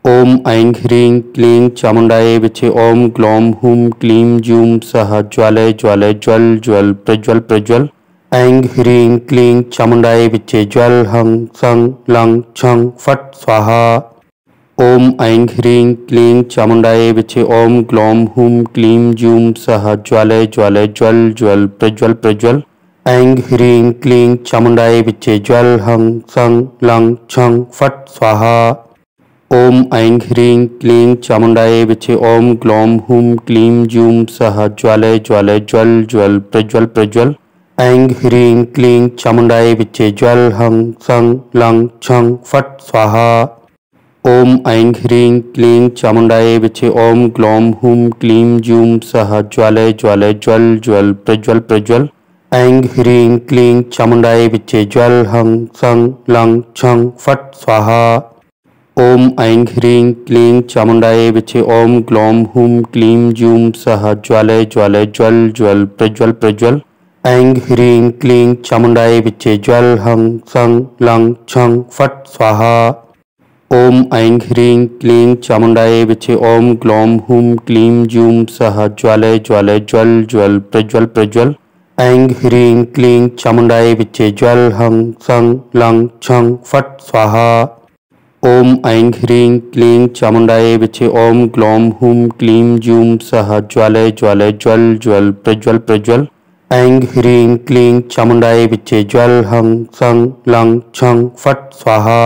ओम ऐं ह्रीं क्लीं चामुण्डायै विचे ओम ग्लौं हूं क्लीं जूं सः ज्वालय ज्वालय ज्वल ज्वल प्रज्वल प्रज्वल। ऐं ह्रीं क्लीं चामुण्डायै विचे ज्वल हं सं लं छं फट् स्वाहा। ओम ऐं ह्रीं क्लीं चामुण्डायै विचे ओम ग्लौं हूं क्लीं जूं सः ज्वालय ज्वालय ज्वल ज्वल प्रज्वल प्रज्वल। ऐं ह्रीं क्लीं चामुण्डायै विचे ज्वल हं सं लं छं फट् स्वाहा। ओम ऐं ह्रीं क्लीं चामुण्डायै विचे ओम ग्लौं हूं क्लीं जूं सः ज्वालय ज्वालय ज्वल ज्वल प्रज्वल प्रज्वल। ऐं ह्रीं क्लीं चामुण्डायै विचे ज्वल हं सं लं छं फट् स्वाहा। ओम ऐं ह्रीं क्लीं चामुण्डायै विचे ओम ग्लौं हूं क्लीं जूं सः ज्वालय ज्वालय ज्वल ज्वल प्रज्वल प्रज्वल। ऐं ह्रीं क्लीं चामुण्डायै विचे ज्वल हं सं लं छं फट् स्वाहा। ओम ऐं ह्रीं क्लीं चामुण्डायै विचे ओम ग्लौं हूं क्लीं जूं सः ज्वालय ज्वालय ज्वल ज्वल प्रज्वल प्रज्वल। ऐं ह्रीं क्लीं चामुण्डायै विचे ज्वल हं सं लं छं फट् स्वाहा। ओम ऐं ह्रीं क्लीं चामुण्डायै विचे ओम ग्लौं हूं क्लीं जूं सः ज्वालय ज्वालय ज्वल ज्वल प्रज्वल प्रज्वल। ऐं ह्रीं क्लीं चामुण्डायै विचे ज्वल हं सं लं छं फट् स्वाहा। ओम ऐं ह्रीं क्लीं चामुण्डायै विचे ओम ग्लौं हूं क्लीं जूं सः ज्वालय ज्वालय ज्वल ज्वल प्रज्वल प्रज्वल। ऐं ह्रीं क्लीं चामुण्डायै विचे ज्वल हं सं लं छं फट् स्वाहा।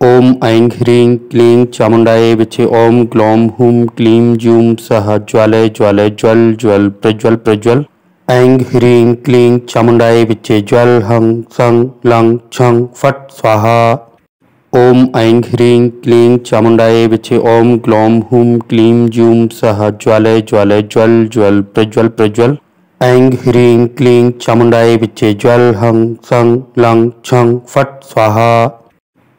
ओम ऐं ह्रीं क्लीं चामुण्डायै विचे ओम ग्लौं हूं क्लीं जूं सः ज्वालय ज्वालय ज्वल ज्वल प्रज्वल प्रज्वल। ऐं ह्रीं क्लीं चामुण्डायै विचे ज्वल हं सं लं छं फट् स्वाहा। ओम ऐं ह्रीं क्लीं चामुण्डायै विचे ओम ग्लौं हूं क्लीं जूं सः ज्वालय ज्वालय ज्वल ज्वल प्रज्वल प्रज्वल। ऐं ह्रीं क्लीं चामुण्डायै विचे ज्वल हं सं लं छं फट् स्वाहा।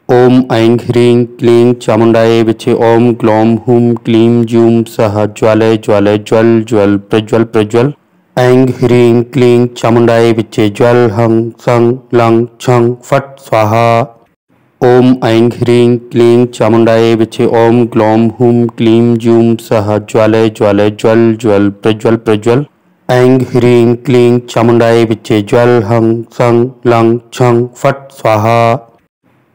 ओम ऐं ह्रीं क्लीं चामुण्डायै विचे ओम ग्लौं हूं क्लीं जूं सः ज्वालय ज्वालय ज्वल ज्वल प्रज्वल प्रज्वल। ऐं ह्रीं क्लीं चामुण्डायै विचे ज्वल हं सं लं छं फट् स्वाहा। ओम ऐं ह्रीं क्लीं चामुण्डायै विचे ओम ग्लौं हूं क्लीं जूं सः ज्वालय ज्वालय ज्वल ज्वल प्रज्वल प्रज्वल। ऐं ह्रीं क्लीं चामुण्डायै विचे ज्वल हं सं लं छं फट् स्वाहा।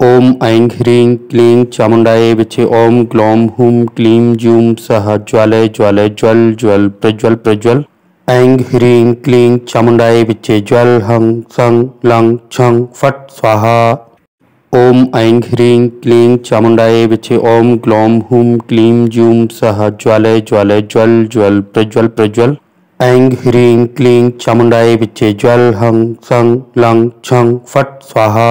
ओम ऐं ह्रीं क्लीं चामुण्डायै विचे ओम ग्लौं हूं क्लीं जूं सः ज्वालय ज्वालय ज्वल ज्वल प्रज्वल प्रज्वल। ऐं ह्रीं क्लीं चामुण्डायै विचे ज्वल हं सं लं छं फट् स्वाहा। ओम ऐं ह्रीं क्लीं चामुण्डायै विचे ओम ग्लौं हूं क्लीं जूं सः ज्वालय ज्वालय ज्वल ज्वल प्रज्वल प्रज्वल। ऐं ह्रीं क्लीं चामुण्डायै विचे ज्वल हं सं लं छं फट् स्वाहा।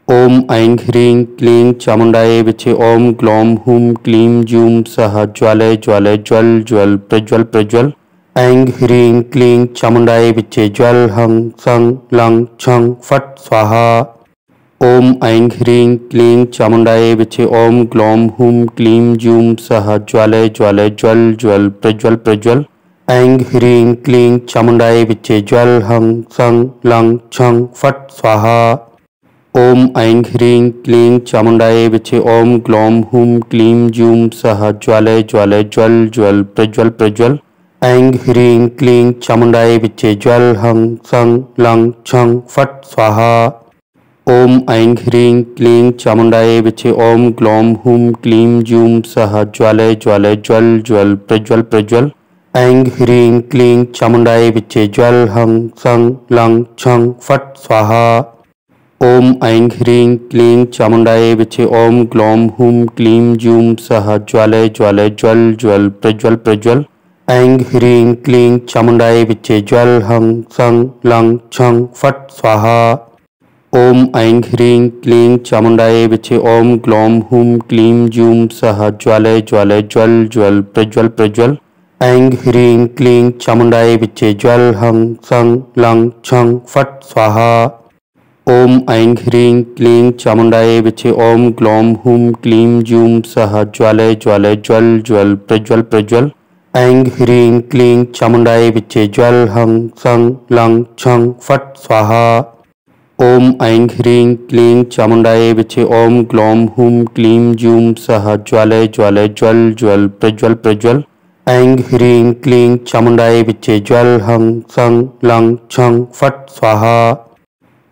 ओम ऐं ह्रीं क्लीं चामुण्डायै विचे ओम ग्लौं हूं क्लीं जूं सः ज्वालय ज्वालय ज्वल ज्वल प्रज्वल प्रज्वल। ऐं ह्रीं क्लीं चामुण्डायै विचे ज्वल हं सं लं छं फट् स्वाहा। ओम ऐं ह्रीं क्लीं चामुण्डायै विचे ओम ग्लौं हूं क्लीं जूं सः ज्वालय ज्वालय ज्वल ज्वल प्रज्वल प्रज्वल। ऐं ह्रीं क्लीं चामुण्डायै विचे ज्वल हं सं लं छं फट् स्वाहा। ओम ऐं ह्रीं क्लीं चामुण्डायै विचे ओम ग्लौं हूं क्लीं जूं सः ज्वालय ज्वालय ज्वल ज्वल प्रज्वल प्रज्वल। ऐं ह्रीं क्लीं चामुण्डायै विचे ज्वल हं सं लं छं फट् स्वाहा। ओम ऐं ह्रीं क्लीं चामुण्डायै विचे ओम ग्लौं हूं क्लीं जूं सः ज्वालय ज्वालय ज्वल ज्वल प्रज्वल प्रज्वल। ऐं ह्रीं क्लीं चामुण्डायै विचे ज्वल हं सं लं छं फट् स्वाहा। ओम ऐं ह्रीं क्लीं चामुण्डायै विचे ओम ग्लौं हूं क्लीं जूं सः ज्वालय ज्वालय ज्वल ज्वल प्रज्वल प्रज्वल। ऐं ह्रीं क्लीं चामुण्डायै विचे ज्वल हं सं लं छं फट् स्वाहा। ओम ऐं ह्रीं क्लीं चामुण्डायै विचे ओम ग्लौं हूं क्लीं जूं सः ज्वालय ज्वालय ज्वल ज्वल प्रज्वल प्रज्वल। ऐं ह्रीं क्लीं चामुण्डायै विचे ज्वल हं सं लं छं फट् स्वाहा। ओम ऐं ह्रीं क्लीं चामुण्डायै विचे ओम ग्लौं हूं क्लीं जूं सः ज्वालय ज्वालय ज्वल ज्वल प्रज्वल प्रज्वल। ऐं ह्रीं क्लीं चामुण्डायै विचे ज्वल हं सं लं छं फट् स्वाहा। ओम ऐं ह्रीं क्लीं चामुण्डायै विचे ओम ग्लौं हुं क्लीं जूं सः ज्वालय ज्वालय ज्वल ज्वल प्रज्वल प्रज्वल। ऐं ह्रीं क्लीं चामुण्डायै विचे ज्वल हं सं लं छं फट् स्वाहा।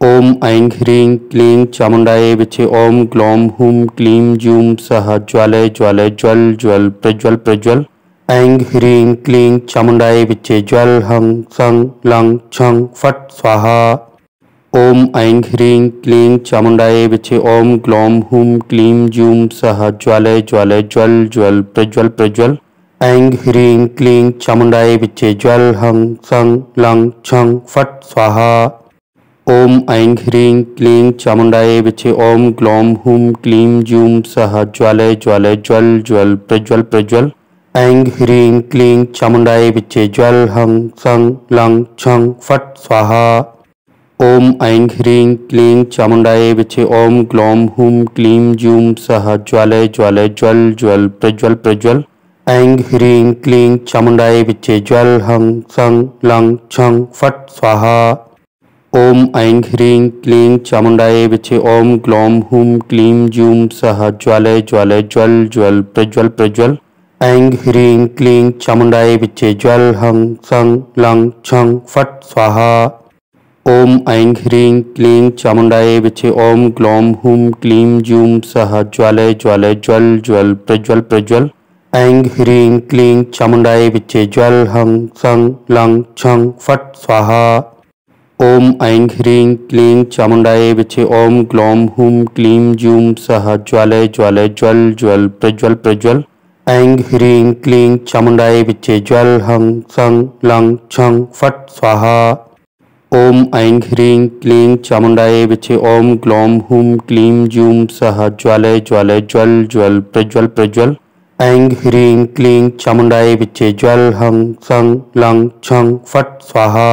ओम ऐं ह्रीं क्लीं चामुण्डायै विचे ओम ग्लौं हुं क्लीं जूं सः ज्वालय ज्वालय ज्वल ज्वल प्रज्वल प्रज्वल। ऐं ह्रीं क्लीं चामुण्डायै विचे ज्वल हं सं लं छं फट् स्वाहा। ओम ऐं ह्रीं क्लीं चामुण्डायै विचे ओम ग्लौं हुं क्लीं जूं सः ज्वालय ज्वालय ज्वल ज्वल प्रज्वल प्रज्वल। ऐं ह्रीं क्लीं चामुण्डायै विचे ज्वल हं सं लं छं फट् स्वाहा। ओम ऐं ह्रीं क्लीं चामुण्डायै विचे ओम ग्लौं हुं क्लीं जूं सः ज्वालय ज्वालय ज्वल ज्वल प्रज्वल प्रज्वल। ऐं ह्रीं क्लीं चामुण्डायै विचे ज्वल हं सं लं छं फट् स्वाहा। ओम ऐं ह्रीं क्लीं चामुण्डायै विचे ओम ग्लौं हुं क्लीं जूं सः ज्वालय ज्वालय ज्वल ज्वल प्रज्वल प्रज्वल। ऐं ह्रीं क्लीं चामुण्डायै विचे ज्वल हं सं लं छं फट् स्वाहा। ओम ऐं ह्रीं क्लीं चामुण्डायै विचे ओम ग्लौं हुं क्लीं जूं सः ज्वालय ज्वालय ज्वल ज्वल प्रज्वल प्रज्वल। ऐं ह्रीं क्लीं चामुण्डायै विचे ज्वल हं सं लं छं फट् स्वाहा। ओम ऐं ह्रीं क्लीं चामुण्डायै विचे ओम ग्लौं हुं क्लीं जूं सः ज्वालय ज्वालय ज्वल ज्वल प्रज्वल प्रज्वल। ऐं ह्रीं क्लीं चामुण्डायै विचे ज्वल हं सं लं छं फट् स्वाहा। ओम ऐं ह्रीं क्लीं चामुण्डायै विचे ओम ग्लौं हुं क्लीं जूं सः ज्वालय ज्वालय ज्वल ज्वल प्रज्वल प्रज्वल। ऐं ह्रीं क्लीं चामुण्डायै विचे ज्वल हं सं लं छं फट् स्वाहा। ओम ऐं ह्रीं क्लीं चामुण्डायै विचे ओम ग्लौं हुं क्लीं जूं सः ज्वालय ज्वालय ज्वल ज्वल प्रज्वल प्रज्वल। ऐं ह्रीं क्लीं चामुण्डायै विचे ज्वल हं सं लं छं फट् स्वाहा।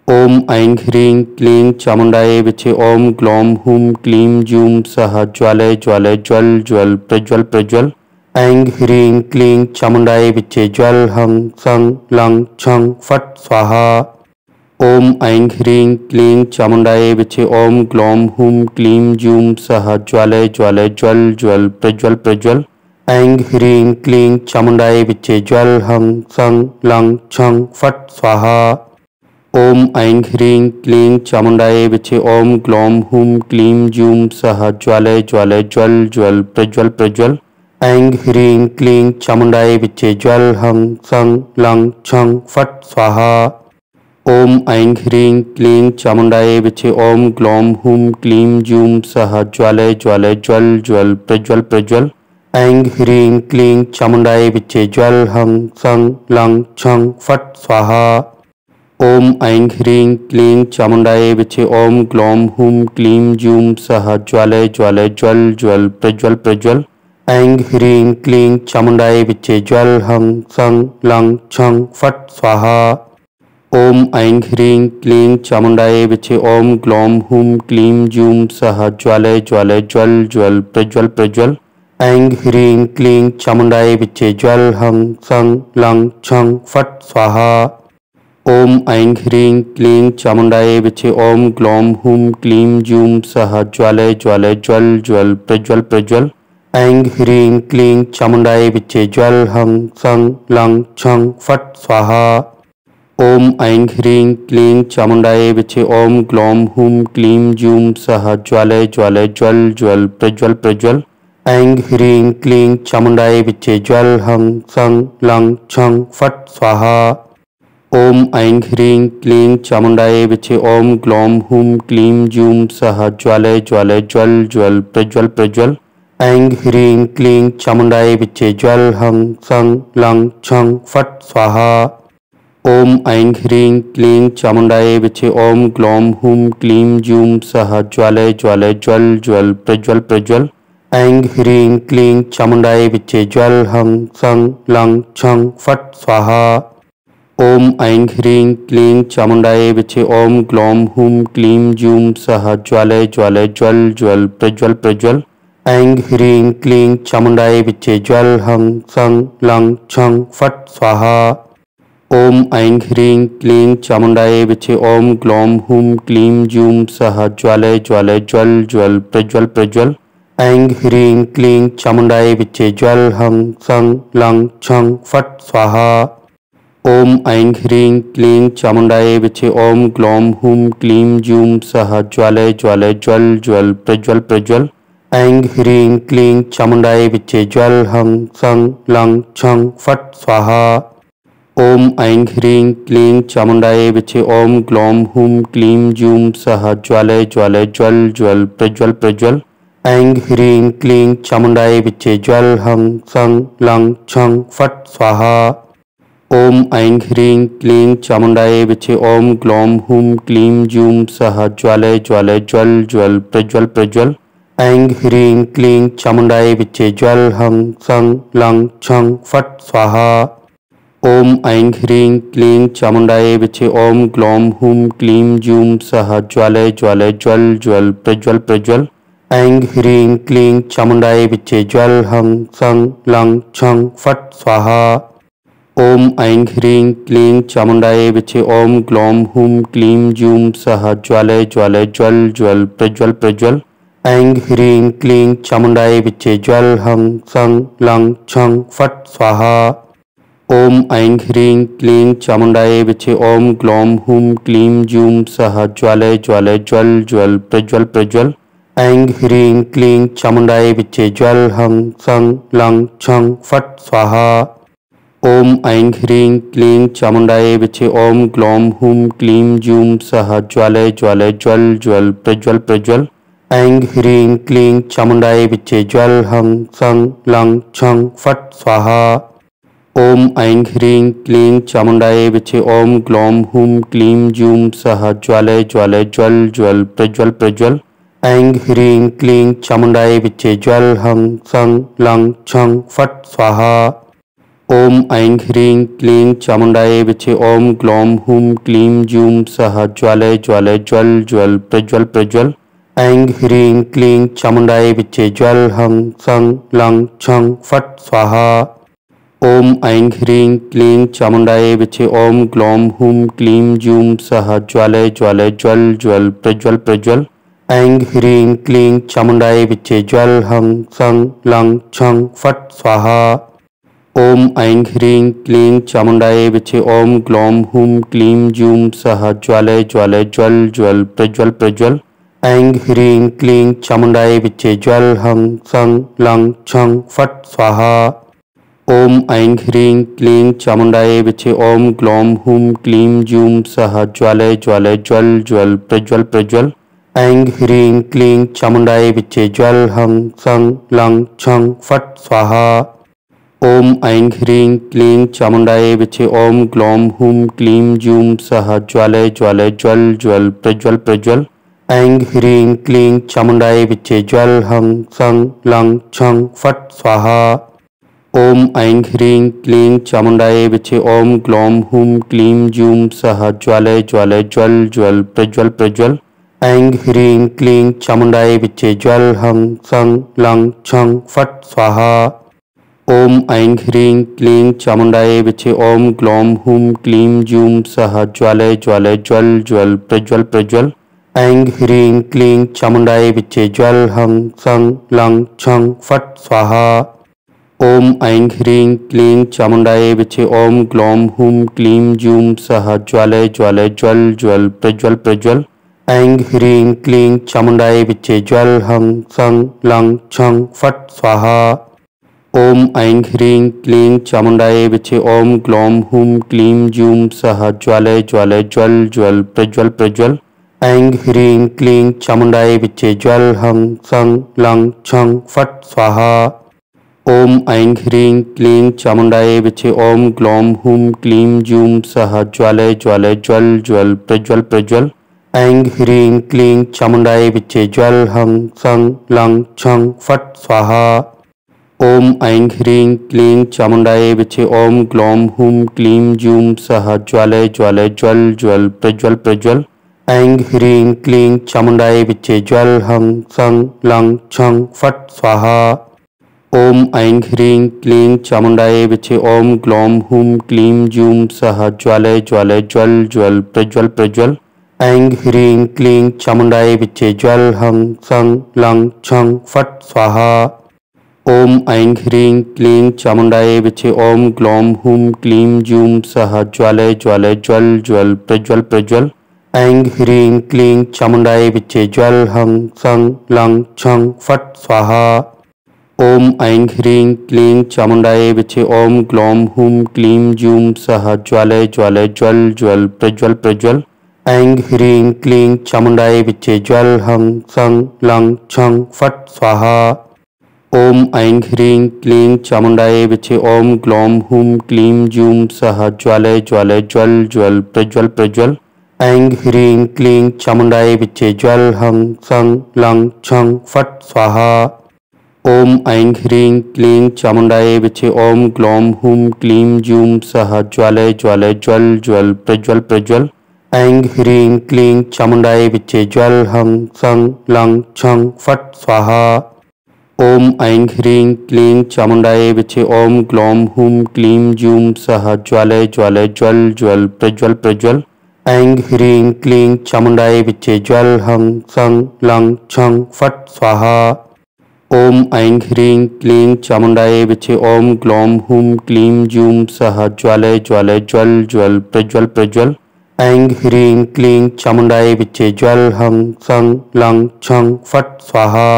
ओम ऐं ह्रीं क्लीं चामुण्डायै विचे ओम ग्लौं हुं क्लीं जूं सः ज्वालय ज्वालय ज्वल ज्वल प्रज्वल प्रज्वल। ऐं ह्रीं क्लीं चामुण्डायै विचे ज्वल हं सं लं छं फट् स्वाहा। ओम ऐं ह्रीं क्लीं चामुण्डायै विचे ओम ग्लौं हुं क्लीं जूं सः ज्वालय ज्वालय ज्वल ज्वल प्रज्वल प्रज्वल। ऐं ह्रीं क्लीं चामुण्डायै विचे ज्वल हं सं लं छं फट् स्वाहा। ओम ऐं ह्रीं क्लीं चामुण्डायै विचे ओम ग्लौं हुं क्लीं जूं सः ज्वालय ज्वालय ज्वल ज्वल प्रज्वल प्रज्वल। ऐं ह्रीं क्लीं चामुण्डायै विचे ज्वल हं सं लं छं फट् स्वाहा। ओम ऐं ह्रीं क्लीं चामुण्डायै विचे ओम ग्लौं हुं क्लीं जूं सः ज्वालय ज्वालय ज्वल ज्वल प्रज्वल प्रज्वल। ऐं ह्रीं क्लीं चामुण्डायै विचे ज्वल हं सं लं छं फट् स्वाहा। ओम ऐं ह्रीं क्लीं चामुण्डायै विचे ओम ग्लौं हुं क्लीं जूं सः ज्वालय ज्वालय ज्वल ज्वल प्रज्वल प्रज्वल। ऐं ह्रीं क्लीं चामुण्डायै विचे ज्वल हं सं लं छं फट् स्वाहा। ओम ऐं ह्रीं क्लीं चामुण्डायै विचे ओम ग्लौं हुं क्लीं जूं सः ज्वालय ज्वालय ज्वल ज्वल प्रज्वल प्रज्वल। ऐं ह्रीं क्लीं चामुण्डायै विचे ज्वल हं सं लं छं फट् स्वाहा। ओम ऐं ह्रीं क्लीं चामुण्डायै विचे ओम ग्लौं हुं क्लीं जूं सः ज्वालय ज्वालय ज्वल ज्वल प्रज्वल प्रज्वल। ऐं ह्रीं क्लीं चामुण्डायै विचे ज्वल हं सं लं छं फट् स्वाहा। ओम ऐं ह्रीं क्लीं चामुण्डायै विचे ओम ग्लौं हुं क्लीं जूं सः ज्वालय ज्वालय ज्वल ज्वल प्रज्वल प्रज्वल। ऐं ह्रीं क्लीं चामुण्डायै विचे ज्वल हं सं लं छं फट् स्वाहा। ओम ऐं ह्रीं क्लीं चामुण्डायै विचे ओम ग्लौं हुं क्लीं जूं सः ज्वालय ज्वालय ज्वल ज्वल प्रज्वल प्रज्वल। ऐं ह्रीं क्लीं चामुण्डायै विचे ज्वल हं सं लं छं फट् स्वाहा। ओम ऐं ह्रीं क्लीं चामुण्डायै विचे ओम ग्लौं हुं क्लीं जूं सः ज्वालय ज्वालय ज्वल ज्वल प्रज्वल प्रज्वल। ऐं ह्रीं क्लीं चामुण्डायै विचे ज्वल हं सं लं छं फट् स्वाहा। ओम ऐं ह्रीं क्लीं चामुण्डायै विचे ओम ग्लौं हुं क्लीं जूं सः ज्वालय ज्वालय ज्वल ज्वल प्रज्वल प्रज्वल। ऐं ह्रीं क्लीं चामुण्डायै विचे ज्वल हं सं लं छं फट् स्वाहा। ओम ऐं ह्रीं क्लीं चामुण्डायै विचे ओम ग्लौं हुं क्लीं जूं सः ज्वालय ज्वालय ज्वल ज्वल प्रज्वल प्रज्वल। ऐं ह्रीं क्लीं चामुण्डायै विचे ज्वल हं सं लं छं फट् स्वाहा। ओम ऐं ह्रीं क्लीं चामुण्डायै विचे ओम ग्लौं हुं क्लीं जूं सः ज्वालय ज्वालय ज्वल ज्वल प्रज्वल प्रज्वल। ऐं ह्रीं क्लीं चामुण्डायै विचे ज्वल हं सं लं छं फट् स्वाहा। ओम ऐं ह्रीं क्लीं चामुण्डायै विचे ओम ग्लौं हुं क्लीं जूं सः ज्वालय ज्वालय ज्वल ज्वल प्रज्वल प्रज्वल। ऐं ह्रीं क्लीं चामुण्डायै विचे ज्वल हं सं लं छं फट् स्वाहा। ओम ऐं ह्रीं क्लीं चामुण्डायै विचे ओम ग्लौं हुं क्लीं जूं सः ज्वालय ज्वालय ज्वल ज्वल प्रज्वल प्रज्वल। ऐं ह्रीं क्लीं चामुण्डायै विचे ज्वल हं सं लं छं फट् स्वाहा। ओम ऐं ह्रीं क्लीं चामुण्डायै विचे ओम ग्लौं हुं क्लीं जूं सः ज्वालय ज्वालय ज्वल ज्वल प्रज्वल प्रज्वल। ऐं ह्रीं क्लीं चामुण्डायै विचे ज्वल हं सं लं छं फट् स्वाहा। ओम ऐं ह्रीं क्लीं चामुण्डायै विचे ओम ग्लौं हुं क्लीं जूं सः ज्वालय ज्वालय ज्वल ज्वल प्रज्वल प्रज्वल। ऐं ह्रीं क्लीं चामुण्डायै विचे ज्वल हं सं लं छं फट् स्वाहा। ओम ऐं ह्रीं क्लीं चामुण्डायै विचे ओम ग्लौं हुं क्लीं जूं सः ज्वालय ज्वालय ज्वल ज्वल प्रज्वल प्रज्वल। ऐं ह्रीं क्लीं चामुण्डायै विचे ज्वल हं सं लं छं फट् स्वाहा। ओम ऐं ह्रीं क्लीं चामुण्डायै विचे ओम ग्लौं हुं क्लीं जूं सः ज्वालय ज्वालय ज्वल ज्वल प्रज्वल प्रज्वल। ऐं ह्रीं क्लीं चामुण्डायै विचे ज्वल हं सं लं छं फट् स्वाहा। ओम ऐं ह्रीं क्लीं चामुण्डायै विचे ओम ग्लौं हुं क्लीं जूं सः ज्वालय ज्वालय ज्वल ज्वल प्रज्वल प्रज्वल। ऐं ह्रीं क्लीं चामुण्डायै विचे ज्वल हं सं लं छं फट् स्वाहा। ओम ऐं ह्रीं क्लीं चामुण्डायै विचे ओम ग्लौं हुं क्लीं जूं सः ज्वालय ज्वालय ज्वल ज्वल प्रज्वल प्रज्वल। ऐं ह्रीं क्लीं चामुण्डायै विचे ज्वल हं सं लं छं फट् स्वाहा। ओम ऐं ह्रीं क्लीं चामुण्डायै विचे ओम ग्लौं हुं क्लीं जूं सः ज्वालय ज्वालय ज्वल ज्वल प्रज्वल प्रज्वल। ऐं ह्रीं क्लीं चामुण्डायै विचे ज्वल हं सं लं छं फट् स्वाहा। ओम ऐं ह्रीं क्लीं चामुण्डायै विचे ओम ग्लौं हुं क्लीं जूं सः ज्वालय ज्वालय ज्वल ज्वल प्रज्वल प्रज्वल। ऐं ह्रीं क्लीं चामुण्डायै विचे ज्वल हं सं लं छं फट् स्वाहा। ओम ऐं ह्रीं क्लीं चामुण्डायै विचे ओम ग्लौं हुं क्लीं जूं सः ज्वालय ज्वालय ज्वल ज्वल प्रज्वल प्रज्वल। ऐं ह्रीं क्लीं चामुण्डायै विचे ज्वल हं सं लं छं फट् स्वाहा। ओम ऐं ह्रीं क्लीं चामुण्डायै विचे ओम ग्लौं हुं क्लीं जूं सः ज्वालय ज्वालय ज्वल ज्वल प्रज्वल प्रज्वल। ऐं ह्रीं क्लीं चामुण्डायै विचे ज्वल हं सं लं छं फट् स्वाहा। ओम ऐं ह्रीं क्लीं चामुण्डायै विचे ओम ग्लौं हुं क्लीं जूं सः ज्वालय ज्वालय ज्वल ज्वल प्रज्वल प्रज्वल। ऐं ह्रीं क्लीं चामुण्डायै विचे ज्वल हं सं लं छं फट् स्वाहा। ओम ऐं ह्रीं क्लीं चामुण्डायै विचे ओम ग्लौं हुं क्लीं जूं सः ज्वालय ज्वालय ज्वल ज्वल प्रज्वल प्रज्वल। ऐं ह्रीं क्लीं चामुण्डायै विचे ज्वल हं सं लं छं फट् स्वाहा। ओम ऐं ह्रीं क्लीं चामुण्डायै विचे ओम ग्लौं हुं क्लीं जूं सः ज्वालय ज्वालय ज्वल ज्वल प्रज्वल प्रज्वल। ऐं ह्रीं क्लीं चामुण्डायै विचे ज्वल हं सं लं छं फट् स्वाहा। ओम ऐं ह्रीं क्लीं चामुण्डायै विचे ओम ग्लौं हुं क्लीं जूं सः ज्वालय ज्वालय ज्वल ज्वल प्रज्वल प्रज्वल। ऐं ह्रीं क्लीं चामुण्डायै विचे ज्वल हं सं लं छं फट् स्वाहा। ओम ऐं ह्रीं क्लीं चामुण्डायै विचे ओम ग्लौं हुं क्लीं जूं सः ज्वालय ज्वालय ज्वल ज्वल प्रज्वल प्रज्वल। ऐं ह्रीं क्लीं चामुण्डायै विचे ज्वल हं सं लं छं फट् स्वाहा। ओम ऐं ह्रीं क्लीं चामुण्डायै विचे ओम ग्लौं हुं क्लीं जूं सः ज्वालय ज्वालय ज्वल ज्वल प्रज्वल प्रज्वल। ऐं ह्रीं क्लीं चामुण्डायै विचे ज्वल हं सं लं छं फट् स्वाहा। ओम ऐं ह्रीं क्लीं चामुण्डायै विचे ओम ग्लौं हुं क्लीं जूं सः ज्वालय ज्वालय ज्वल ज्वल प्रज्वल प्रज्वल। ऐं ह्रीं क्लीं चामुण्डायै विचे ज्वल हं सं लं छं फट् स्वाहा। ओम ऐं ह्रीं क्लीं चामुण्डायै विचे ओम ग्लौं हुं क्लीं जूं सः ज्वालय ज्वालय ज्वल ज्वल प्रज्वल प्रज्वल। ऐं ह्रीं क्लीं चामुण्डायै विचे ज्वल हं सं लं छं फट् स्वाहा। ओम ऐं ह्रीं क्लीं चामुण्डायै विचे ओम ग्लौं हुं क्लीं जूं सः ज्वालय ज्वालय ज्वल ज्वल प्रज्वल प्रज्वल। ऐं ह्रीं क्लीं चामुण्डायै विचे ज्वल हं सं लं छं फट् स्वाहा। ओम ऐं ह्रीं क्लीं चामुण्डायै विचे ओम ग्लौं हुं क्लीं जूं सः ज्वालय ज्वालय ज्वल ज्वल प्रज्वल प्रज्वल। ऐं ह्रीं क्लीं चामुण्डायै विचे ज्वल हं सं लं छं फट् स्वाहा। ओम ऐं ह्रीं क्लीं चामुण्डायै विचे ओम ग्लौं हुं क्लीं जूं सः ज्वालय ज्वालय ज्वल ज्वल प्रज्वल प्रज्वल। ऐं ह्रीं क्लीं चामुण्डायै विचे ज्वल हं सं लं छं फट् स्वाहा। ओम ऐं ह्रीं क्लीं चामुण्डायै विचे ओम ग्लौं हुं क्लीं जूं सः ज्वालय ज्वालय ज्वल ज्वल प्रज्वल प्रज्वल। ऐं ह्रीं क्लीं चामुण्डायै विचे ज्वल हं सं लं छं फट् स्वाहा। ओम ऐं ह्रीं क्लीं चामुण्डायै विचे ओम ग्लौं हुं क्लीं जूं सः ज्वालय ज्वालय ज्वल ज्वल प्रज्वल प्रज्वल। ऐं ह्रीं क्लीं चामुण्डायै विचे ज्वल हं सं लं छं फट् स्वाहा।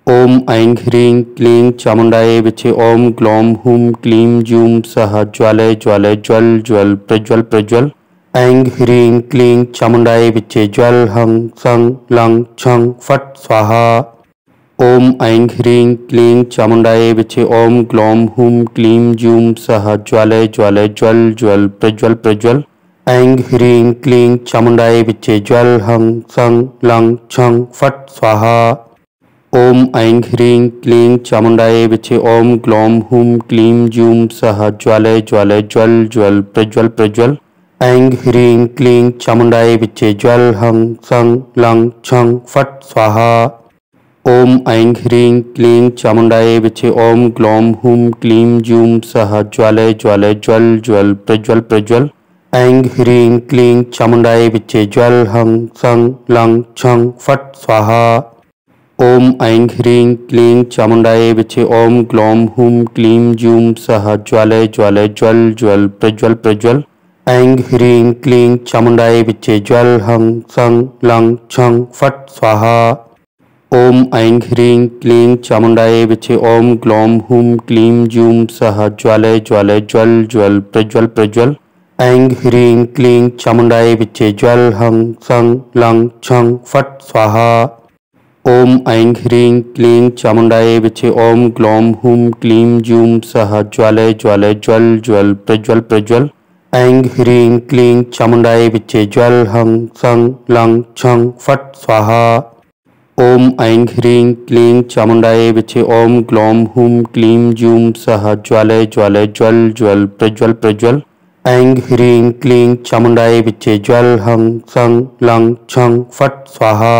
ओम ऐं ह्रीं क्लीं चामुण्डायै विचे ओम ग्लौं हुं क्लीं जूं सः ज्वालय ज्वालय ज्वल ज्वल प्रज्वल प्रज्वल। ऐं ह्रीं क्लीं चामुण्डायै विचे ज्वल हं सं लं छं फट् स्वाहा। ओम ऐं ह्रीं क्लीं चामुण्डायै विचे ओम ग्लौं हुं क्लीं जूं सः ज्वालय ज्वालय ज्वल ज्वल प्रज्वल प्रज्वल। ऐं ह्रीं क्लीं चामुण्डायै विचे ज्वल हं सं लं छं फट् स्वाहा। ओम ऐं ह्रीं क्लीं चामुण्डायै विचे ओम ग्लौं हुं क्लीं जूं सः ज्वालय ज्वालय ज्वल ज्वल प्रज्वल प्रज्वल। ऐं ह्रीं क्लीं चामुण्डायै विचे ज्वल हं सं लं छं फट् स्वाहा। ओम ऐं ह्रीं क्लीं चामुण्डायै विचे ओम ग्लौं हुं क्लीं जूं सः ज्वालय ज्वालय ज्वल ज्वल प्रज्वल प्रज्वल। ऐं ह्रीं क्लीं चामुण्डायै विचे ज्वल हं सं लं छं फट् स्वाहा। ओम ऐं ह्रीं क्लीं चामुण्डायै विचे ओम ग्लौं हुं क्लीं जूं सः ज्वालय ज्वालय ज्वल ज्वल प्रज्वल प्रज्वल। ऐं ह्रीं क्लीं चामुण्डायै विचे ज्वल हं सं लं छं फट् स्वाहा। ओम ऐं ह्रीं क्लीं चामुण्डायै विचे ओम ग्लौं हुं क्लीं जूं सः ज्वालय ज्वालय ज्वल ज्वल प्रज्वल प्रज्वल। ऐं ह्रीं क्लीं चामुण्डायै विचे ज्वल हं सं लं छं फट् स्वाहा। ओम ऐं ह्रीं क्लीं चामुण्डायै विचे ओम ग्लौं हुं क्लीं जूं सः ज्वालय ज्वालय ज्वल ज्वल प्रज्वल प्रज्वल। ऐं ह्रीं क्लीं चामुण्डायै विचे ज्वल हं सं लं छं फट् स्वाहा। ओम ऐं ह्रीं क्लीं चामुण्डायै विचे ओम ग्लौं हुं क्लीं जूं सः ज्वालय ज्वालय ज्वल ज्वल प्रज्वल प्रज्वल। ऐं ह्रीं क्लीं चामुण्डायै विचे ज्वल हं सं लं छं फट् स्वाहा।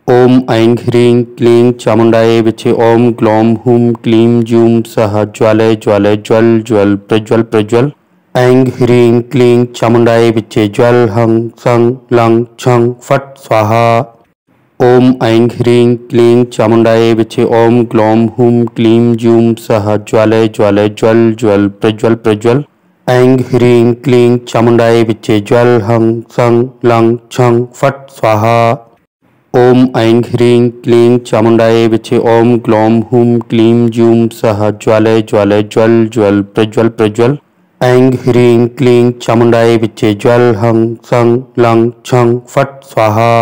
ओम ऐं ह्रीं क्लीं चामुण्डायै विचे ओम ग्लौं हुं क्लीं जूं सः ज्वालय ज्वालय ज्वल ज्वल प्रज्वल प्रज्वल। ऐं ह्रीं क्लीं चामुण्डायै विचे ज्वल हं सं लं छं फट् स्वाहा। ओम ऐं ह्रीं क्लीं चामुण्डायै विचे ओम ग्लौं हुं क्लीं जूं सः ज्वालय ज्वालय ज्वल ज्वल प्रज्वल प्रज्वल। ऐं ह्रीं क्लीं चामुण्डायै विचे ज्वल हं सं लं छं फट् स्वाहा। ओम ऐं ह्रीं क्लीं चामुण्डायै विचे ओम ग्लौं हुं क्लीं जूं सः ज्वालय ज्वालय ज्वल ज्वल प्रज्वल प्रज्वल। ऐं ह्रीं क्लीं चामुण्डायै विचे ज्वल हं सं लं छं फट् स्वाहा।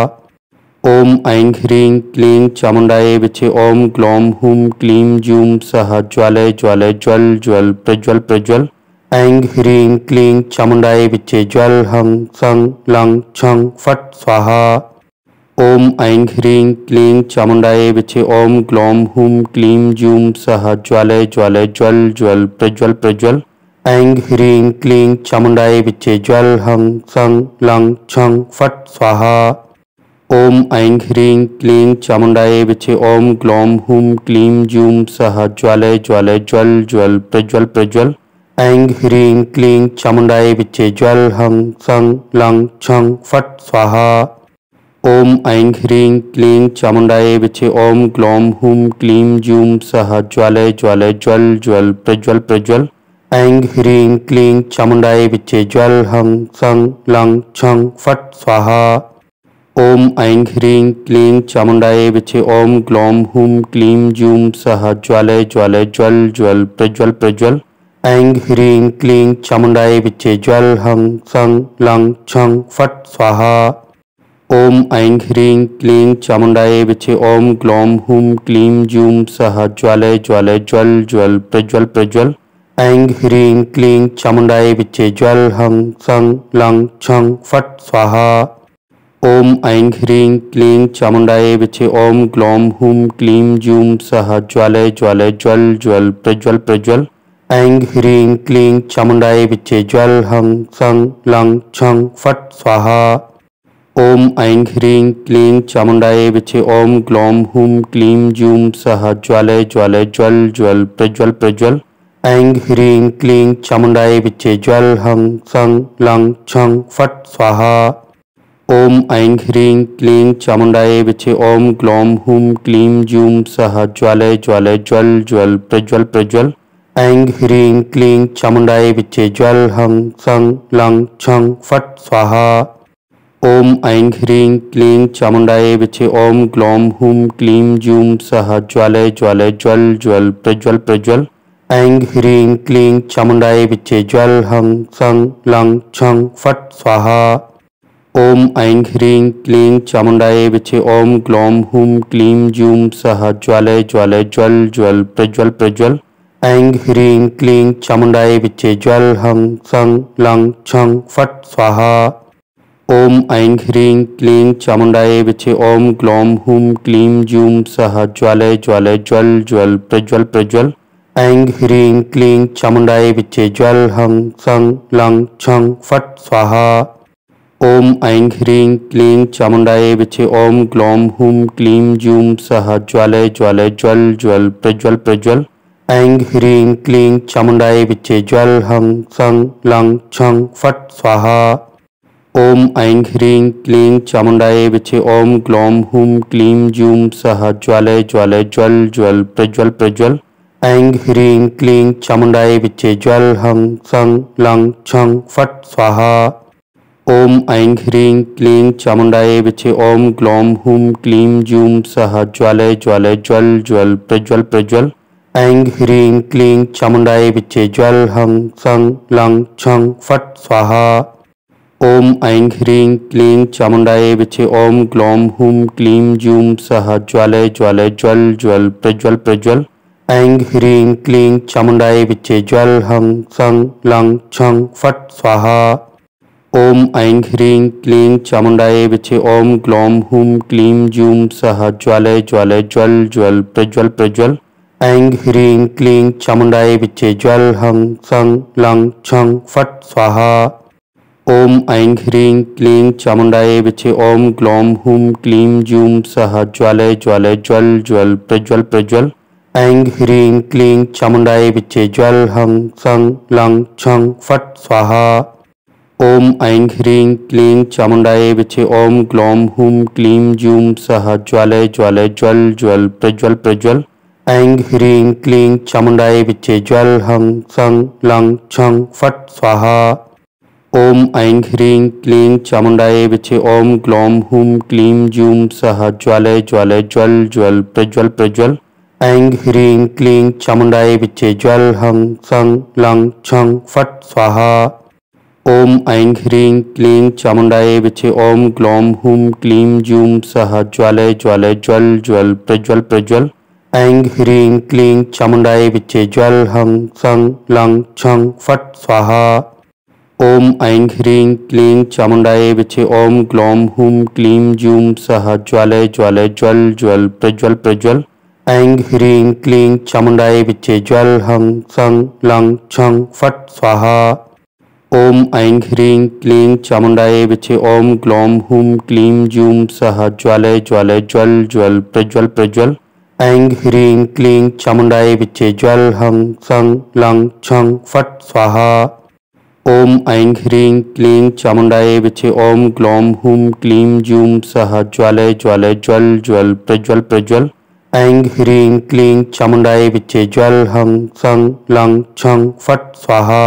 ओम ऐं ह्रीं क्लीं चामुण्डायै विचे ओम ग्लौं हुं क्लीं जूं सः ज्वालय ज्वालय ज्वल ज्वल प्रज्वल प्रज्वल। ऐं ह्रीं क्लीं चामुण्डायै विचे ज्वल हं सं लं छं फट् स्वाहा। ओम ऐं ह्रीं क्लीं चामुण्डायै विचे ओम ग्लौं हुं क्लीं जूं सः ज्वालय ज्वालय ज्वल ज्वल प्रज्वल प्रज्वल। ऐं ह्रीं क्लीं चामुण्डायै विचे ज्वल हं सं लं छं फट् स्वाहा। ओम ऐं ह्रीं क्लीं चामुण्डायै विचे ओम ग्लौं हुं क्लीं जूं सः ज्वालय ज्वालय ज्वल ज्वल प्रज्वल प्रज्वल। ऐं ह्रीं क्लीं चामुण्डायै विचे ज्वल हं सं लं छं फट् स्वाहा। ओम ऐं ह्रीं क्लीं चामुण्डायै विचे ओम ग्लौं हुं क्लीं जूं सः ज्वालय ज्वालय ज्वल ज्वल प्रज्वल प्रज्वल। ऐं ह्रीं क्लीं चामुण्डायै विचे ज्वल हं सं लं छं फट् स्वाहा। ओम ऐं ह्रीं क्लीं चामुण्डायै विचे ओम ग्लौं हुं क्लीं जूं सः ज्वालय ज्वालय ज्वल ज्वल प्रज्वल प्रज्वल। ऐं ह्रीं क्लीं चामुण्डायै विचे ज्वल हं सं लं छं फट् स्वाहा। ओम ऐं ह्रीं क्लीं चामुण्डायै विचे ओम ग्लौं हुं क्लीं जूं सः ज्वालय ज्वालय ज्वल ज्वल प्रज्वल प्रज्वल। ऐं ह्रीं क्लीं चामुण्डायै विचे ज्वल हं सं लं छं फट् स्वाहा। ओम ऐं ह्रीं क्लीं चामुण्डायै विचे ओम ग्लौं हुं क्लीं जूं सः ज्वालय ज्वालय ज्वल ज्वल प्रज्वल प्रज्वल। ऐं ह्रीं क्लीं चामुण्डायै विचे ज्वल हं सं लं छं फट् स्वाहा। ओम ऐं ह्रीं क्लीं चामुण्डायै विचे ओम ग्लौं हुं क्लीं जूं सः ज्वालय ज्वालय ज्वल ज्वल प्रज्वल प्रज्वल। ऐं ह्रीं क्लीं चामुण्डायै विचे ज्वल हं सं लं छं फट् स्वाहा। ओम ऐं ह्रीं क्लीं चामुण्डायै विचे ओम ग्लौं हुं क्लीं जूं सः ज्वालय ज्वालय ज्वल ज्वल प्रज्वल प्रज्वल। ऐं ह्रीं क्लीं चामुण्डायै विचे ज्वल हं सं लं छं फट् स्वाहा। ओम ऐं ह्रीं क्लीं चामुण्डायै विचे ओम ग्लौं हुं क्लीं जूं सः ज्वालय ज्वालय ज्वल ज्वल प्रज्वल प्रज्वल। ऐं ह्रीं क्लीं चामुण्डायै विचे ज्वल हं सं लं छं फट् स्वाहा। ओम ऐं ह्रीं क्लीं चामुण्डायै विचे ओम ग्लौं हुं क्लीं जूं सः ज्वालय ज्वालय ज्वल ज्वल प्रज्वल प्रज्वल। ऐं ह्रीं क्लीं चामुण्डायै विचे ज्वल हं सं लं छं फट् स्वाहा। ओम ऐं ह्रीं क्लीं चामुण्डायै विचे ओम ग्लौं हुं क्लीं जूं सः ज्वालय ज्वालय ज्वल ज्वल प्रज्वल प्रज्वल। ऐं ह्रीं क्लीं चामुण्डायै विचे ज्वल हं सं लं छं फट् स्वाहा। ओम ऐं ह्रीं क्लीं चामुण्डायै विचे ओम ग्लौं हुं क्लीं जूं सः ज्वालय ज्वालय ज्वल ज्वल प्रज्वल प्रज्वल। ऐं ह्रीं क्लीं चामुण्डायै विचे ज्वल हं सं लं छं फट् स्वाहा। ओम ऐं ह्रीं क्लीं चामुण्डायै विचे ओम ग्लौं हुं क्लीं जूं सः ज्वालय ज्वालय ज्वल ज्वल प्रज्वल प्रज्वल। ऐं ह्रीं क्लीं चामुण्डायै विचे ज्वल हं सं लं छं फट् स्वाहा। ओम ऐं ह्रीं क्लीं चामुण्डायै विचे ओम ग्लौं हुं क्लीं जूं सः ज्वालय ज्वालय ज्वल ज्वल प्रज्वल प्रज्वल। ऐं ह्रीं क्लीं चामुण्डायै विचे ज्वल हं सं लं छं फट् स्वाहा। ओम ऐं ह्रीं क्लीं चामुण्डायै विचे ओम ग्लौं हुं क्लीं जूं सः ज्वालय ज्वालय ज्वल ज्वल प्रज्वल प्रज्वल। ऐं ह्रीं क्लीं चामुण्डायै विचे ज्वल हं सं लं छं फट् स्वाहा। ओम ऐं ह्रीं क्लीं चामुण्डायै विचे ओम ग्लौं हुं क्लीं जूं सः ज्वालय ज्वालय ज्वल ज्वल प्रज्वल प्रज्वल। ऐं ह्रीं क्लीं चामुण्डायै विचे ज्वल हं सं लं छं फट् स्वाहा। ओम ऐं ह्रीं क्लीं चामुण्डायै विचे ओम ग्लौं हुं क्लीं जूं सः ज्वालय ज्वालय ज्वल ज्वल प्रज्वल प्रज्वल। ऐं ह्रीं क्लीं चामुण्डायै विचे ज्वल हं सं लं छं फट् स्वाहा। ओम ऐं ह्रीं क्लीं चामुण्डायै विचे ओम ग्लौं हुं क्लीं जूं सः ज्वालय ज्वालय ज्वल ज्वल प्रज्वल प्रज्वल। ऐं ह्रीं क्लीं चामुण्डायै विचे ज्वल हं सं लं छं फट् स्वाहा। ओम ऐं ह्रीं क्लीं चामुण्डायै विचे ओम ग्लौं हुं क्लीं जूं सः ज्वालय ज्वालय ज्वल ज्वल प्रज्वल प्रज्वल। ऐं ह्रीं क्लीं चामुण्डायै विचे ज्वल हं सं लं छं फट् स्वाहा। ओम ऐं ह्रीं क्लीं चामुण्डायै विचे ओम ग्लौं हुं क्लीं जूं सः ज्वालय ज्वालय ज्वल ज्वल प्रज्वल प्रज्वल। ऐं ह्रीं क्लीं चामुण्डायै विचे ज्वल हं सं लं छं फट् स्वाहा। ओम ऐं ह्रीं क्लीं चामुण्डायै विचे ओम ग्लौं हुं क्लीं जूं सः ज्वालय ज्वालय ज्वल ज्वल प्रज्वल प्रज्वल। ऐं ह्रीं क्लीं चामुण्डायै विचे ज्वल हं सं लं छं फट् स्वाहा। ओम ऐं ह्रीं क्लीं चामुण्डायै विचे ओम ग्लौं हुं क्लीं जूं सः ज्वालय ज्वालय ज्वल ज्वल प्रज्वल प्रज्वल। ऐं ह्रीं क्लीं चामुण्डायै विचे ज्वल हं सं लं छं फट् स्वाहा। ओम ऐं ह्रीं क्लीं चामुण्डायै विचे ओम ग्लौं हुं क्लीं जूं सः ज्वालय ज्वालय ज्वल ज्वल प्रज्वल प्रज्वल। ऐं ह्रीं क्लीं चामुण्डायै विचे ज्वल हं सं लं छं फट् स्वाहा।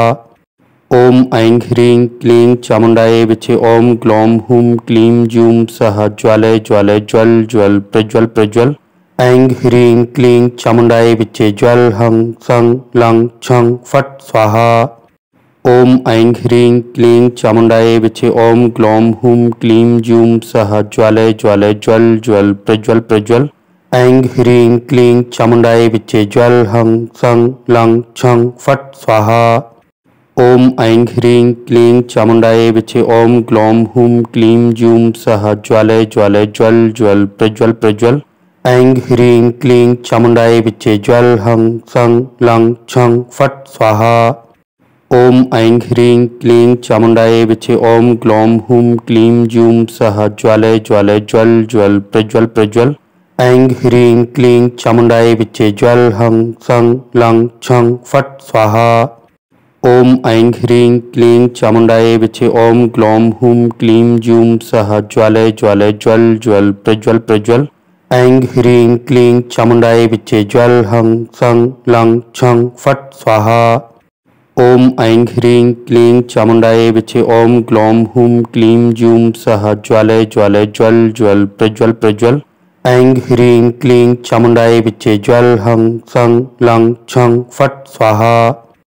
ओम ऐं ह्रीं क्लीं चामुण्डायै विचे ओम ग्लौं हुं क्लीं जूं सः ज्वालय ज्वालय ज्वल ज्वल प्रज्वल प्रज्वल। ऐं ह्रीं क्लीं चामुण्डायै विचे ज्वल हं सं लं छं फट् स्वाहा। ओम ऐं ह्रीं क्लीं चामुण्डायै विचे ओम ग्लौं हुं क्लीं जूं सः ज्वालय ज्वालय ज्वल ज्वल प्रज्वल प्रज्वल। ऐं ह्रीं क्लीं चामुण्डायै विचे ज्वल हं सं लं छं फट् स्वाहा। ओम ऐं ह्रीं क्लीं चामुण्डायै विचे ओम ग्लौं हुं क्लीं जूं सः ज्वालय ज्वालय ज्वल ज्वल प्रज्वल प्रज्वल। ऐं ह्रीं क्लीं चामुण्डायै विचे ज्वल हं सं लं छं फट् स्वाहा। ओम ऐं ह्रीं क्लीं चामुण्डायै विचे ओम ग्लौं हुं क्लीं जूं सः ज्वालय ज्वालय ज्वल ज्वल प्रज्वल प्रज्वल। ऐं ह्रीं क्लीं चामुण्डायै विचे ज्वल हं सं लं छं फट् स्वाहा। ओम ऐं ह्रीं क्लीं चामुण्डायै विचे ओम ग्लौं हुं क्लीं जूं सः ज्वालय ज्वालय ज्वल ज्वल प्रज्वल प्रज्वल। ऐं ह्रीं क्लीं चामुण्डायै विचे ज्वल हं सं लं छं फट् स्वाहा। ओम ऐं ह्रीं क्लीं चामुण्डायै विचे ओम ग्लौं हुं क्लीं जूं सः ज्वालय ज्वालय ज्वल ज्वल प्रज्वल प्रज्वल। ऐं ह्रीं क्लीं चामुण्डायै विचे ज्वल हं सं लं छं फट् स्वाहा।